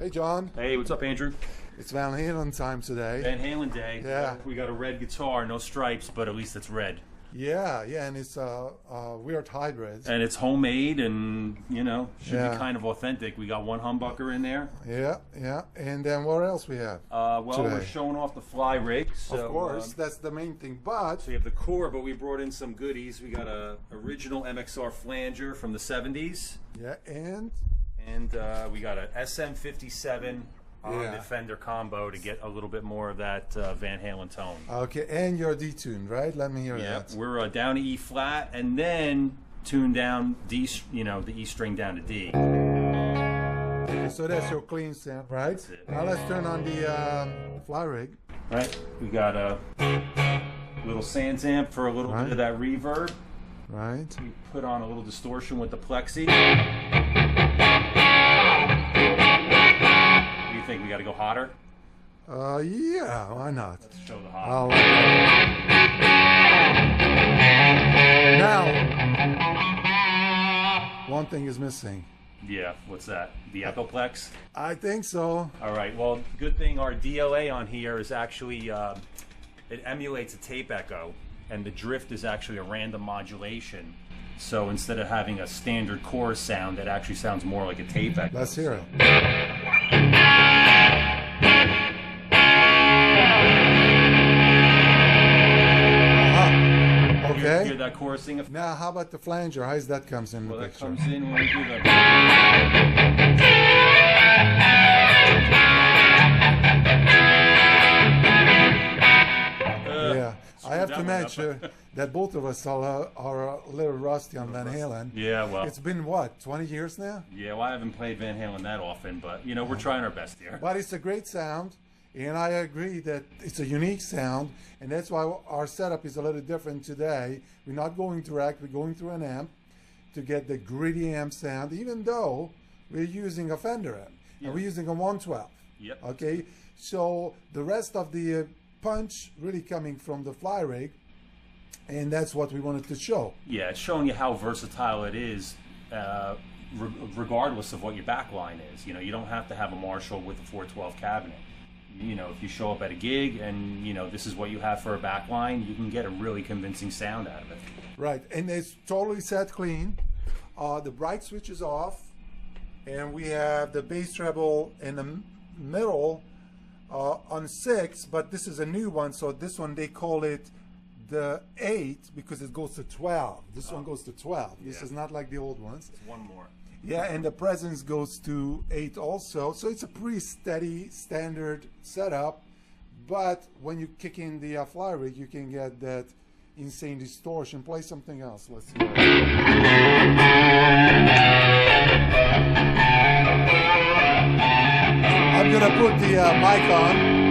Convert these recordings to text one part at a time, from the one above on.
Hey, John. Hey, what's up, Andrew? It's Van Halen time today. Van Halen day. Yeah. We got a red guitar, no stripes, but at least it's red. Yeah, and it's a weird hybrid. And it's homemade and, you know, should be kind of authentic. We got one humbucker in there. Yeah. And then what else we have? Well, today? we're showing off the fly rig. So, of course, that's the main thing. But so we have the core, but we brought in some goodies. We got a original MXR flanger from the 70s. yeah, and We got a SM57 on the Fender combo to get a little bit more of that Van Halen tone. okay, and you're detuned, right? Let me hear that. We're down to E flat and then tune down D, the E string down to D. Okay, so that's your clean sound, right? That's it. Now let's turn on the fly rig. Right, we got a little Sans amp for a little bit of that reverb. Right. We put on a little distortion with the plexi. What do you think? We got to go hotter? Yeah, why not? Let's show the hot. Now, one thing is missing. Yeah, what's that? The Echoplex? I think so. All right, well, good thing our DLA on here is actually, it emulates a tape echo, and the drift is actually a random modulation. So instead of having a standard chorus sound, it actually sounds more like a tape echo. Let's hear it. Okay. Hear that chorusing effect? Now, how about the flanger? How does that comes in the Well, that picture? comes in when we do the... Yeah, I have to mention that both of us are a little rusty on Van Halen. Yeah, well... It's been, what, 20 years now? Yeah, well, I haven't played Van Halen that often, but, you know, we're trying our best here. But it's a great sound, and I agree that it's a unique sound, and that's why our setup is a little different today. We're not going direct, we're going through an amp to get the gritty amp sound, even though we're using a Fender amp, and we're using a 112. Yep. Okay, so the rest of the punch really coming from the fly rig, and that's what we wanted to show. Yeah, it's showing you how versatile it is, regardless of what your back line is. You know, you don't have to have a Marshall with a 412 cabinet. You know, if you show up at a gig and, you know, this is what you have for a back line, you can get a really convincing sound out of it. Right, and it's totally set clean. The bright switch is off, and we have the bass treble in the middle on 6, but this is a new one, so this one they call it the 8 because it goes to 12. This one goes to 12. This is not like the old ones. It's one more. Yeah, and the presence goes to 8 also, so it's a pretty steady, standard setup, but when you kick in the fly rig, you can get that insane distortion. Play something else, let's see. I'm gonna put the mic on.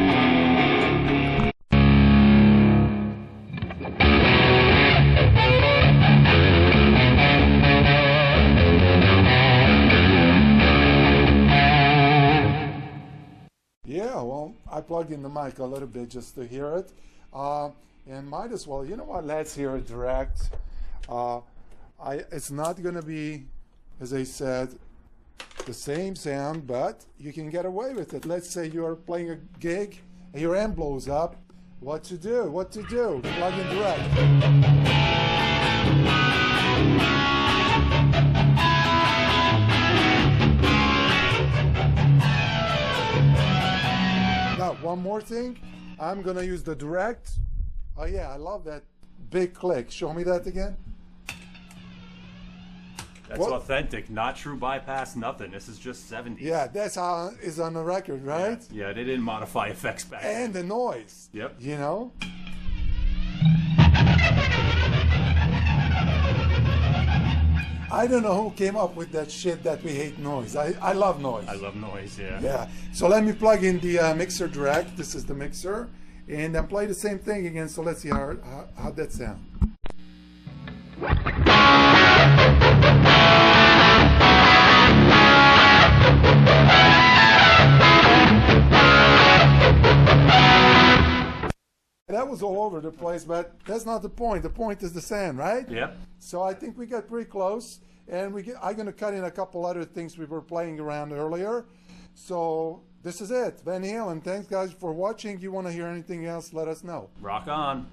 Yeah, well, I plugged in the mic a little bit just to hear it. And might as well, you know what, let's hear it direct. It's not going to be, as I said, the same sound, but you can get away with it. Let's say you're playing a gig and your amp blows up. What to do? Plug in direct. Now, one more thing. I'm going to use the direct. Oh yeah, I love that big click. Show me that again. That's authentic, not true bypass, nothing. This is just 70s. Yeah, that's how it's on the record, right? Yeah, they didn't modify effects back then. And the noise. Yep. You know? I don't know who came up with that shit that we hate noise. I love noise. I love noise, yeah. Yeah. So let me plug in the mixer direct. This is the mixer. And then play the same thing again. So let's see how that sounds. That was all over the place, but that's not the point. The point is the sound, right? Yep. So I think we got pretty close, and I'm going to cut in a couple other things we were playing around earlier. So this is it, Van Halen. Thanks guys for watching. If you want to hear anything else, let us know. Rock on.